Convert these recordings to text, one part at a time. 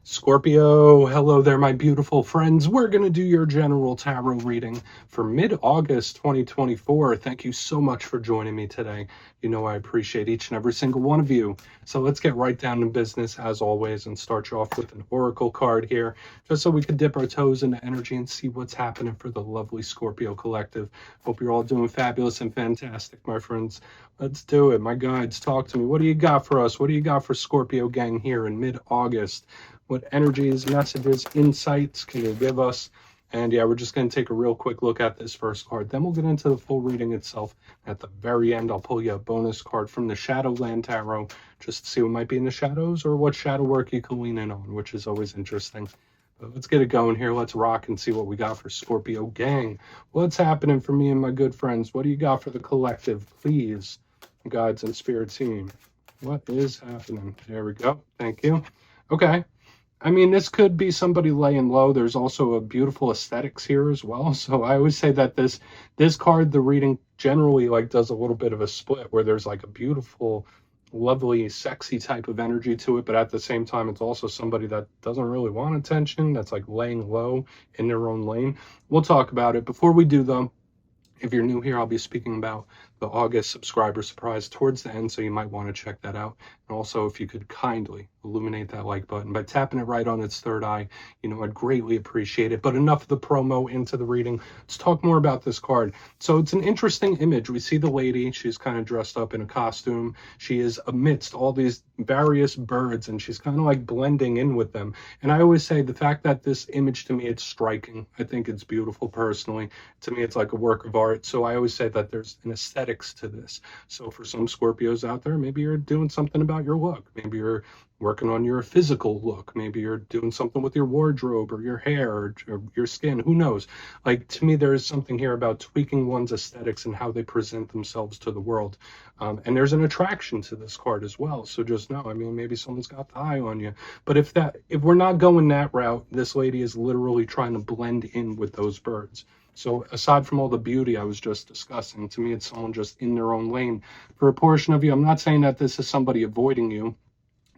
Scorpio, hello there, my beautiful friends. We're going to do your general tarot reading for mid-August 2024. Thank you so much for joining me today. You know I appreciate each and every single one of you. So let's get right down to business as always and start you off with an oracle card here, just so we can dip our toes into energy and see what's happening for the lovely Scorpio collective. Hope you're all doing fabulous and fantastic, my friends. Let's do it. My guides, talk to me. What do you got for us? What do you got for Scorpio gang here in mid-August? What energies, messages, insights can you give us? And yeah, we're just going to take a real quick look at this first card. Then we'll get into the full reading itself. At the very end, I'll pull you a bonus card from the Shadowland Tarot, just to see what might be in the shadows or what shadow work you can lean in on, which is always interesting. But let's get it going here. Let's rock and see what we got for Scorpio gang. What's happening for me and my good friends? What do you got for the collective, please? Guides and spirit team. What is happening? There we go. Thank you. Okay. I mean, this could be somebody laying low. There's also a beautiful aesthetics here as well. So I always say that this card, the reading generally like does a little bit of a split where there's like a beautiful, lovely, sexy type of energy to it. But at the same time, it's also somebody that doesn't really want attention, that's like laying low in their own lane. We'll talk about it. Before we do though, if you're new here, I'll be speaking about the August subscriber surprise towards the end, so you might want to check that out. And also, if you could kindly illuminate that like button by tapping it right on its third eye, you know, I'd greatly appreciate it. But enough of the promo, into the reading. Let's talk more about this card. So it's an interesting image. We see the lady. She's kind of dressed up in a costume. She is amidst all these various birds, and she's kind of like blending in with them. And I always say the fact that this image, to me, it's striking. I think it's beautiful personally. To me, it's like a work of art. So I always say that there's an aesthetic to this. So for some Scorpios out there, maybe you're doing something about your look. Maybe you're working on your physical look. Maybe you're doing something with your wardrobe or your hair or your skin. Who knows? Like, to me, there is something here about tweaking one's aesthetics and how they present themselves to the world. And there's an attraction to this card as well. So just know, I mean, maybe someone's got the eye on you. But if we're not going that route, this lady is literally trying to blend in with those birds. So aside from all the beauty I was just discussing, to me, it's someone just in their own lane. For a portion of you, I'm not saying that this is somebody avoiding you.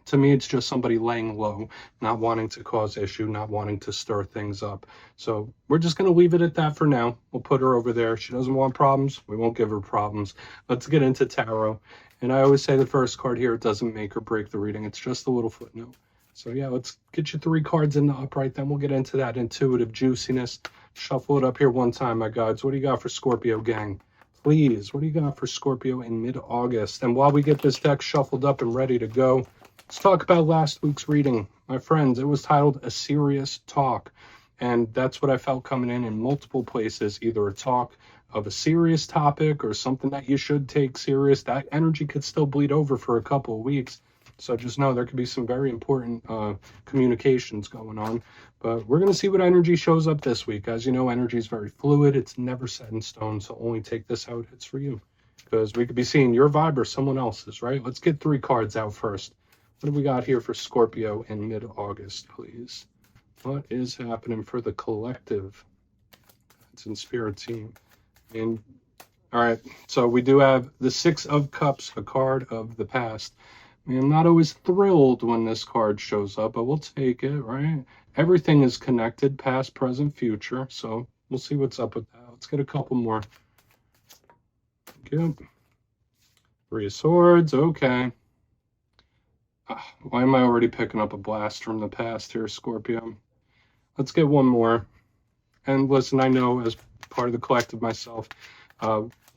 To me, it's just somebody laying low, not wanting to cause issue, not wanting to stir things up. So we're just going to leave it at that for now. We'll put her over there. She doesn't want problems. We won't give her problems. Let's get into tarot. And I always say the first card here, it doesn't make or break the reading. It's just a little footnote. So yeah, let's get you 3 cards in the upright. Then we'll get into that intuitive juiciness. Shuffle it up here one time, my guides. What do you got for Scorpio gang? Please, what do you got for Scorpio in mid-August? And while we get this deck shuffled up and ready to go, let's talk about last week's reading. My friends, it was titled A Serious Talk. And that's what I felt coming in multiple places, either a talk of a serious topic or something that you should take serious. That energy could still bleed over for a couple of weeks. So just know there could be some very important communications going on. But we're going to see what energy shows up this week. As you know, energy is very fluid. It's never set in stone. So only take this how it hits for you. Because we could be seeing your vibe or someone else's, right? Let's get 3 cards out first. What do we got here for Scorpio in mid-August, please? What is happening for the collective? It's in spirit team. And all right, so we do have the 6 of Cups, a card of the past. I mean, I'm not always thrilled when this card shows up, but we'll take it, right? Everything is connected, past, present, future. So we'll see what's up with that. Let's get a couple more. Thank you. 3 of Swords, okay. Why am I already picking up a blast from the past here, Scorpio? Let's get one more. And listen, I know as part of the collective myself,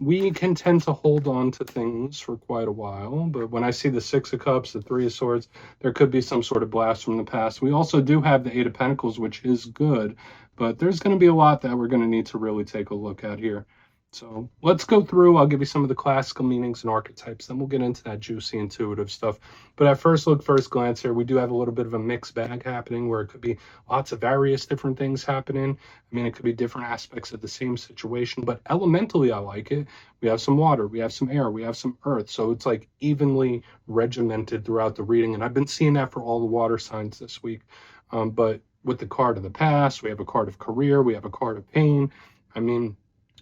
we can tend to hold on to things for quite a while, but when I see the 6 of Cups, the 3 of Swords, there could be some sort of blast from the past. We also do have the 8 of Pentacles, which is good, but there's going to be a lot that we're going to need to really take a look at here. So let's go through. I'll give you some of the classical meanings and archetypes. Then we'll get into that juicy intuitive stuff. But at first look, first glance here, we do have a little bit of a mixed bag happening where it could be lots of various different things happening. I mean, it could be different aspects of the same situation, but elementally, I like it. We have some water, we have some air, we have some earth. So it's like evenly regimented throughout the reading. And I've been seeing that for all the water signs this week. But with the card of the past, we have a card of career, we have a card of pain. I mean,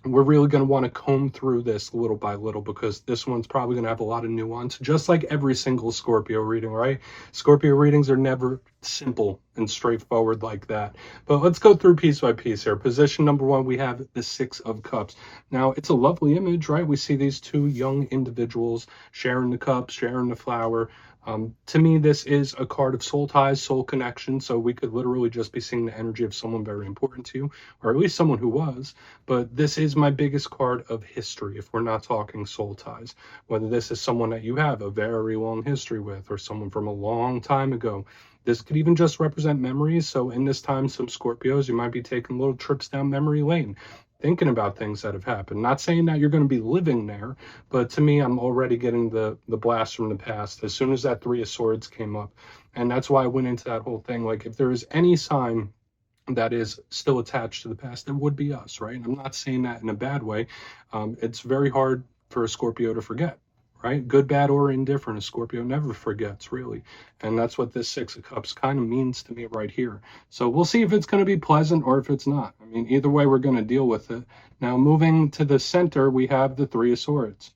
we're really going to want to comb through this little by little, because this one's probably going to have a lot of nuance, just like every single Scorpio reading, right? Scorpio readings are never simple and straightforward like that. But let's go through piece by piece here. Position number one, we have the Six of Cups. Now, it's a lovely image, right? We see these two young individuals sharing the cup, sharing the flower. To me, this is a card of soul ties, soul connection. So we could literally just be seeing the energy of someone very important to you, or at least someone who was. But this is my biggest card of history, if we're not talking soul ties. Whether this is someone that you have a very long history with, or someone from a long time ago. This could even just represent memories. So in this time, some Scorpios, you might be taking little trips down memory lane, thinking about things that have happened. Not saying that you're going to be living there, but to me, I'm already getting the blast from the past as soon as that Three of Swords came up. And that's why I went into that whole thing. Like, if there is any sign that is still attached to the past, it would be us, right? And I'm not saying that in a bad way. It's very hard for a Scorpio to forget, right? Good, bad, or indifferent. A Scorpio never forgets, really. And that's what this Six of Cups kind of means to me right here. So we'll see if it's going to be pleasant or if it's not. I mean, either way, we're going to deal with it. Now, moving to the center, we have the Three of Swords.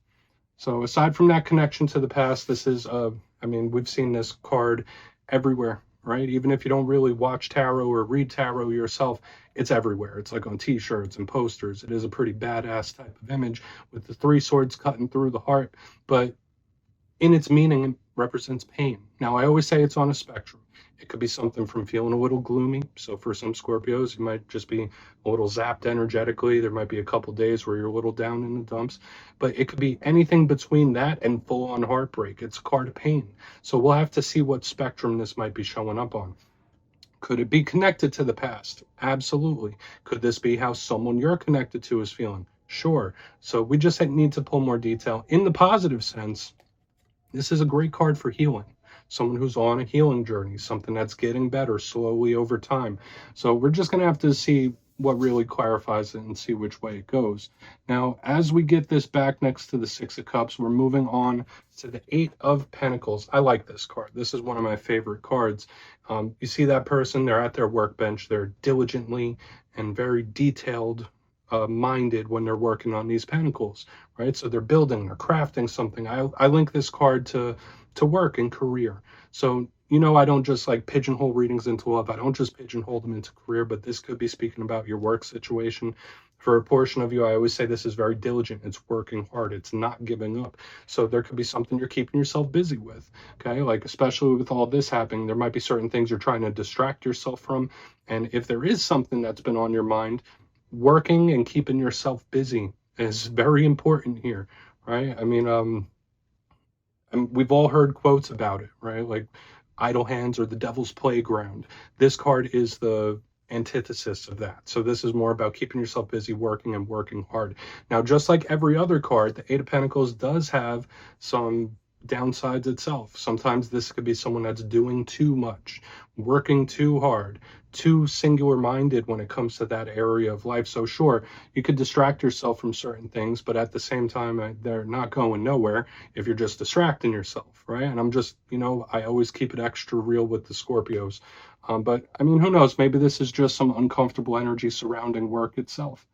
So aside from that connection to the past, this is, I mean, we've seen this card everywhere, right? Even if you don't really watch tarot or read tarot yourself, it's everywhere. It's like on t-shirts and posters. It is a pretty badass type of image with the three swords cutting through the heart, but in its meaning, it represents pain. Now, I always say it's on a spectrum. It could be something from feeling a little gloomy. So for some Scorpios, you might just be a little zapped energetically. There might be a couple days where you're a little down in the dumps, but it could be anything between that and full-on heartbreak. It's a card of pain. So we'll have to see what spectrum this might be showing up on. Could it be connected to the past? Absolutely. Could this be how someone you're connected to is feeling? Sure. So we just need to pull more detail. In the positive sense, this is a great card for healing. Someone who's on a healing journey, something that's getting better slowly over time. So we're just going to have to see what really clarifies it and see which way it goes. Now, as we get this back next to the Six of Cups, we're moving on to the Eight of Pentacles. I like this card. This is one of my favorite cards. You see that person, they're at their workbench. They're diligently and very detailed minded when they're working on these pentacles, right? So they're building, they're crafting something. I link this card to work and career. So, you know, I don't just like pigeonhole readings into love. I don't just pigeonhole them into career, but this could be speaking about your work situation. For a portion of you, I always say this is very diligent. It's working hard. It's not giving up. So there could be something you're keeping yourself busy with, okay? Like, especially with all this happening, there might be certain things you're trying to distract yourself from. And if there is something that's been on your mind, working and keeping yourself busy is very important here, right? I mean, we've all heard quotes about it, right? Like, idle hands are the devil's playground. This card is the antithesis of that. So this is more about keeping yourself busy, working and working hard. Now, just like every other card, the Eight of Pentacles does have some downsides itself. Sometimes this could be someone that's doing too much, working too hard, too singular minded when it comes to that area of life. So sure, you could distract yourself from certain things, but at the same time, they're not going nowhere if you're just distracting yourself, right? And I'm just, you know, I always keep it extra real with the Scorpios. But I mean, who knows? Maybe this is just some uncomfortable energy surrounding work itself.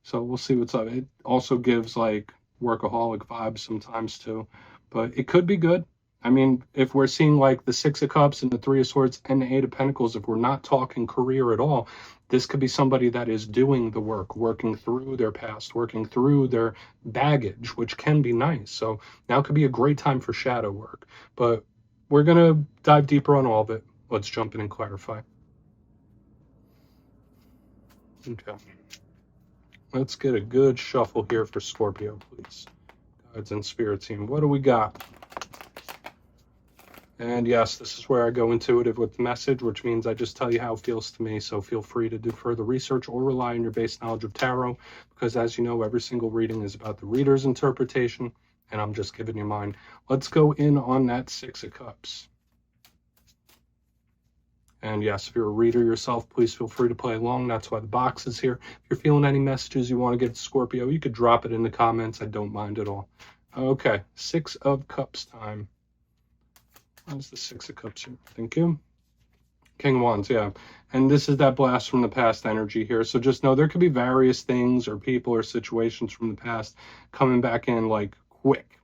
So we'll see what's up. It also gives like workaholic vibes sometimes too, but it could be good. I mean, if we're seeing like the Six of Cups and the Three of Swords and the Eight of Pentacles, if we're not talking career at all, this could be somebody that is doing the work, working through their past, working through their baggage, which can be nice. So now could be a great time for shadow work. But we're going to dive deeper on all of it. Let's jump in and clarify. Okay. Let's get a good shuffle here for Scorpio, please. Guides and Spirit Team. What do we got? And yes, this is where I go intuitive with the message, which means I just tell you how it feels to me. So feel free to do further research or rely on your base knowledge of tarot, because as you know, every single reading is about the reader's interpretation, and I'm just giving you mine. Let's go in on that Six of Cups. And yes, if you're a reader yourself, please feel free to play along. That's why the box is here. If you're feeling any messages you want to get to Scorpio, you could drop it in the comments. I don't mind at all. Okay, Six of Cups time. Where's the Six of Cups here? Thank you. King of Wands, yeah. And this is that blast from the past energy here. So just know there could be various things or people or situations from the past coming back in like quick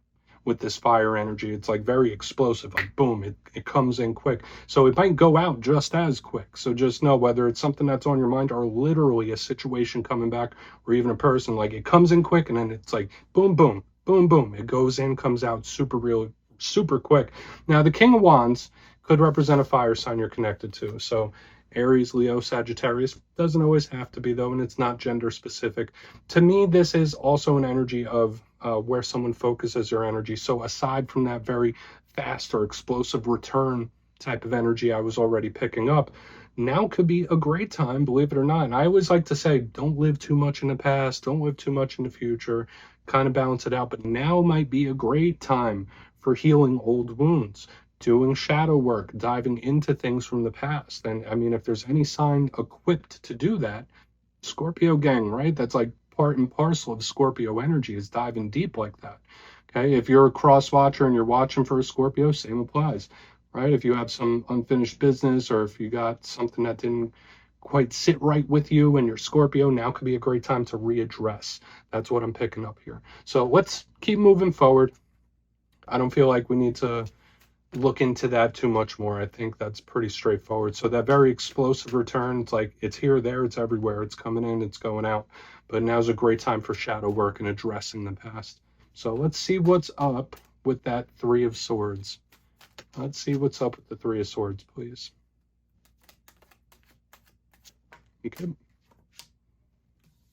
with this fire energy. It's like very explosive, like boom, it comes in quick. So it might go out just as quick. So just know whether it's something that's on your mind or literally a situation coming back or even a person, like it comes in quick and then it's like boom, boom, boom, boom. It goes in, comes out super quick. Now the King of Wands could represent a fire sign you're connected to. So Aries, Leo, Sagittarius, doesn't always have to be though, and it's not gender specific. To me, this is also an energy of where someone focuses their energy. So aside from that very fast or explosive return type of energy I was already picking up, now could be a great time, believe it or not. And I always like to say, don't live too much in the past, don't live too much in the future, kind of balance it out. But now might be a great time for healing old wounds, doing shadow work, diving into things from the past. And I mean, if there's any sign equipped to do that, Scorpio gang, right? That's like part and parcel of Scorpio energy, is diving deep like that. Okay, if you're a cross watcher and you're watching for a Scorpio, same applies, right? If you have some unfinished business or if you got something that didn't quite sit right with you and you're Scorpio, now could be a great time to readdress. That's what I'm picking up here. So let's keep moving forward. I don't feel like we need to look into that too much more. I think that's pretty straightforward. So that very explosive return, it's like it's here, there, it's everywhere. It's coming in, it's going out. But now's a great time for shadow work and addressing the past. So let's see what's up with that Three of Swords. Let's see what's up with the Three of Swords, please. Okay.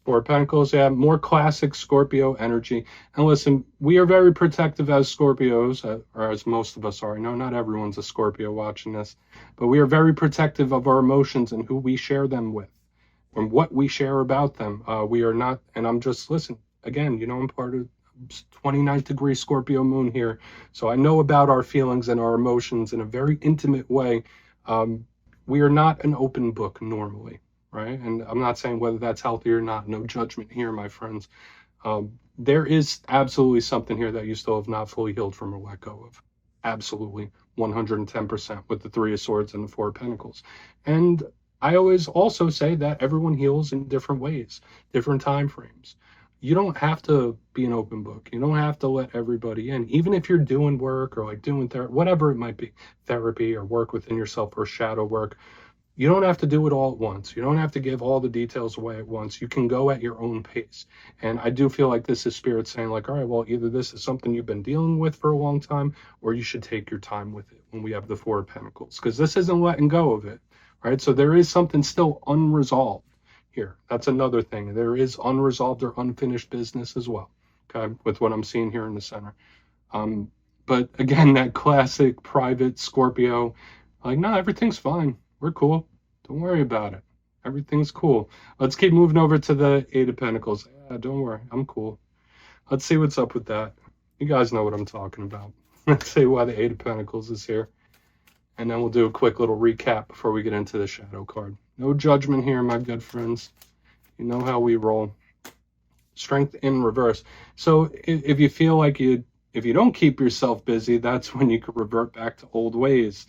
Four of Pentacles, yeah, more classic Scorpio energy. And listen, we are very protective as Scorpios, or as most of us are. I know not everyone's a Scorpio watching this, but we are very protective of our emotions and who we share them with and what we share about them. We are not, and I'm just, listen, again, you know, I'm part of 29th degree Scorpio moon here. So I know about our feelings and our emotions in a very intimate way. We are not an open book normally. Right? And I'm not saying whether that's healthy or not. No judgment here, my friends. There is absolutely something here that you still have not fully healed from or let go of. Absolutely, 110% with the Three of Swords and the Four of Pentacles. And I always also say that everyone heals in different ways, different time frames. You don't have to be an open book. You don't have to let everybody in. Even if you're doing work or like doing therapy, whatever it might be, therapy or work within yourself or shadow work, you don't have to do it all at once. You don't have to give all the details away at once. You can go at your own pace. And I do feel like this is Spirit saying like, all right, well, either this is something you've been dealing with for a long time, or you should take your time with it when we have the Four of Pentacles, because this isn't letting go of it, right? So there is something still unresolved here. That's another thing. There is unresolved or unfinished business as well, okay, with what I'm seeing here in the center. But again, that classic private Scorpio, like, no, everything's fine. We're cool. Don't worry about it. Everything's cool. Let's keep moving over to the Eight of Pentacles. Yeah, don't worry. I'm cool. Let's see what's up with that. You guys know what I'm talking about. Let's see why the Eight of Pentacles is here. And then we'll do a quick little recap before we get into the shadow card. No judgment here, my good friends. You know how we roll. Strength in reverse. So if you feel like if you don't keep yourself busy, that's when you could revert back to old ways.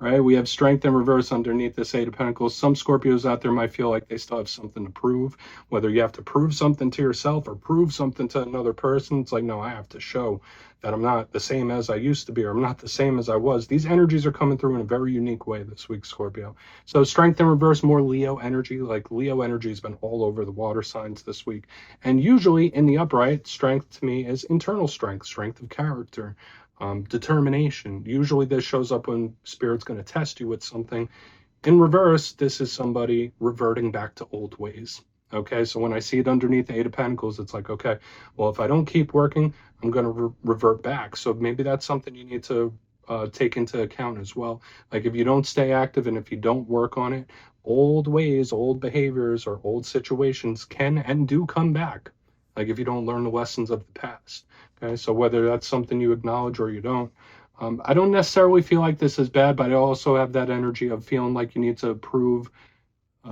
Right? We have strength in reverse underneath this Eight of Pentacles. Some Scorpios out there might feel like they still have something to prove, whether you have to prove something to yourself or prove something to another person. It's like, no, I have to show that I'm not the same as I used to be, or I'm not the same as I was. These energies are coming through in a very unique way this week, Scorpio. So strength in reverse, more Leo energy. Like Leo energy has been all over the water signs this week. And usually in the upright, strength to me is internal strength, strength of character. Determination. Usually this shows up when Spirit's going to test you with something. In reverse, this is somebody reverting back to old ways. Okay, so when I see it underneath the Eight of Pentacles, it's like, okay, well, if I don't keep working, I'm going to revert back. So maybe that's something you need to take into account as well. Like if you don't stay active and if you don't work on it, old ways, old behaviors, or old situations can and do come back. Like if you don't learn the lessons of the past. Okay, so whether that's something you acknowledge or you don't. I don't necessarily feel like this is bad, but I also have that energy of feeling like you need to prove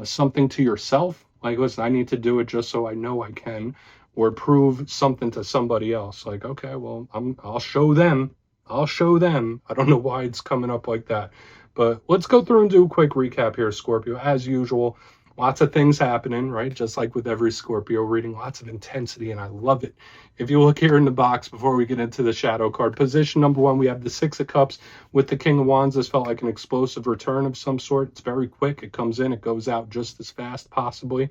something to yourself. Like, listen, I need to do it just so I know I can, or prove something to somebody else. Like, okay, well, I'll show them. I'll show them. I don't know why it's coming up like that, But let's go through and do a quick recap here, Scorpio. As usual, lots of things happening, right? Just like with every Scorpio reading, lots of intensity, and I love it. If you look here in the box before we get into the shadow card, position number 1, we have the Six of Cups with the King of Wands. This felt like an explosive return of some sort. It's very quick. It comes in, it goes out just as fast, possibly.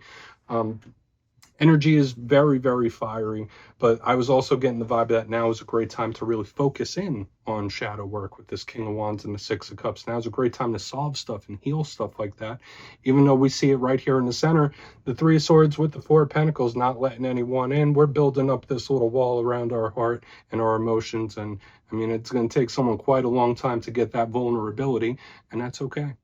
Energy is very, very fiery, but I was also getting the vibe that now is a great time to really focus in on shadow work with this King of Wands and the Six of Cups. Now is a great time to solve stuff and heal stuff like that. Even though we see it right here in the center, the Three of Swords with the Four of Pentacles, not letting anyone in. We're building up this little wall around our heart and our emotions. And I mean, it's going to take someone quite a long time to get that vulnerability, and that's okay.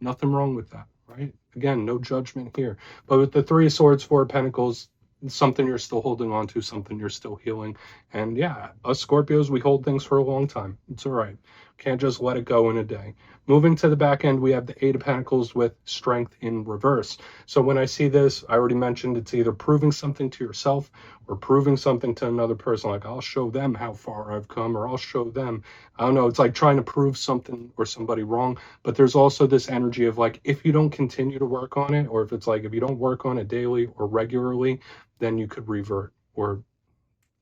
Nothing wrong with that, right? Again, no judgment here. But with the Three of Swords, Four of Pentacles, something you're still holding on to, something you're still healing. And yeah, us Scorpios, we hold things for a long time. It's all right. Can't just let it go in a day. Moving to the back end, we have the Eight of Pentacles with Strength in reverse. So when I see this, I already mentioned it's either proving something to yourself or proving something to another person. Like, I'll show them how far I've come, or I'll show them, I don't know, it's like trying to prove something or somebody wrong. But there's also this energy of like, if you don't continue to work on it, or if it's like, if you don't work on it daily or regularly, then you could revert or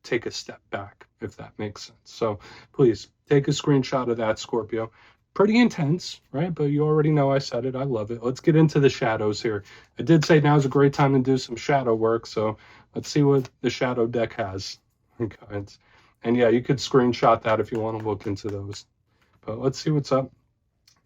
take a step back, if that makes sense. So please take a screenshot of that, Scorpio. Pretty intense, right? But you already know I said it. I love it. Let's get into the shadows here. I did say now's a great time to do some shadow work. So let's see what the shadow deck has. Okay. And yeah, you could screenshot that if you want to look into those. But let's see what's up.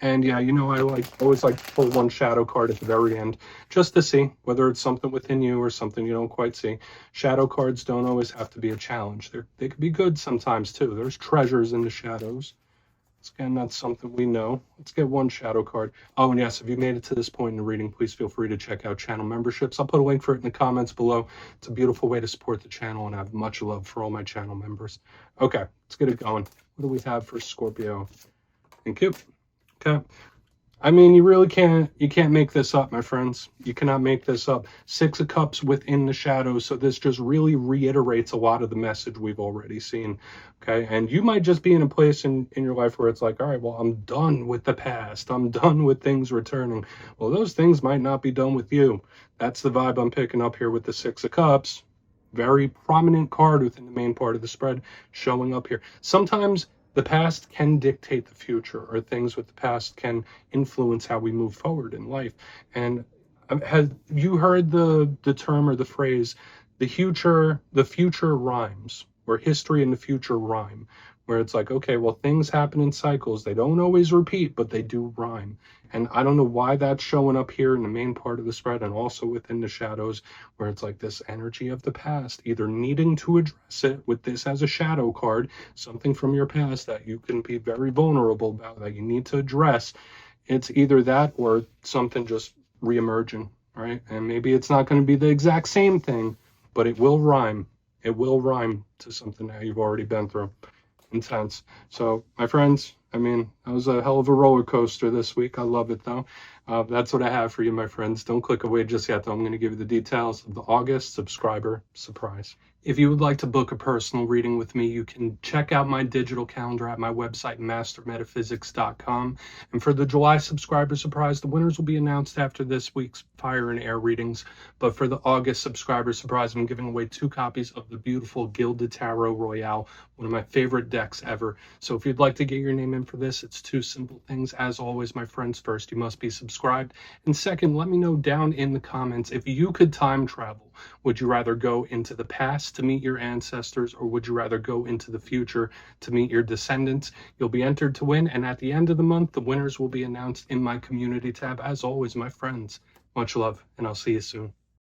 And yeah, you know, I always like to pull one shadow card at the very end just to see whether it's something within you or something you don't quite see. Shadow cards don't always have to be a challenge. They could be good sometimes too. There's treasures in the shadows. Again, that's something we know. Let's get one shadow card. Oh, and yes, if you made it to this point in the reading, please feel free to check out channel memberships. I'll put a link for it in the comments below. It's a beautiful way to support the channel, and I have much love for all my channel members. Okay, let's get it going. What do we have for Scorpio? Thank you. Okay. I mean, you can't make this up, my friends. You cannot make this up. Six of Cups within the shadows. So this just really reiterates a lot of the message we've already seen. Okay. And you might just be in a place in your life where it's like, all right, well, I'm done with the past. I'm done with things returning. Well, those things might not be done with you. That's the vibe I'm picking up here with the Six of Cups. Very prominent card within the main part of the spread showing up here. Sometimes the past can dictate the future, or things with the past can influence how we move forward in life. And have you heard the term or the phrase, the future rhymes, or history and the future rhyme, where it's like, okay, well, things happen in cycles. They don't always repeat, but they do rhyme. And I don't know why that's showing up here in the main part of the spread and also within the shadows, where it's like this energy of the past, either needing to address it with this as a shadow card, something from your past that you can be very vulnerable about, that you need to address. It's either that or something just reemerging, right? And maybe it's not going to be the exact same thing, but it will rhyme. It will rhyme to something that you've already been through. Intense. So, my friends, I mean, that was a hell of a roller coaster this week. I love it, though. That's what I have for you, my friends. Don't click away just yet, though. I'm going to give you the details of the August subscriber surprise. If you would like to book a personal reading with me, you can check out my digital calendar at my website, mastermetaphysics.com. And for the July subscriber surprise, the winners will be announced after this week's Fire and Air readings. But for the August subscriber surprise, I'm giving away 2 copies of the beautiful Gilded Tarot Royale, one of my favorite decks ever. So if you'd like to get your name in for this, it's 2 simple things. As always, my friends, first, you must be subscribed. And second, let me know down in the comments, if you could time travel, would you rather go into the past to meet your ancestors, or would you rather go into the future to meet your descendants? You'll be entered to win, and at the end of the month, the winners will be announced in my community tab. As always, my friends, much love, and I'll see you soon.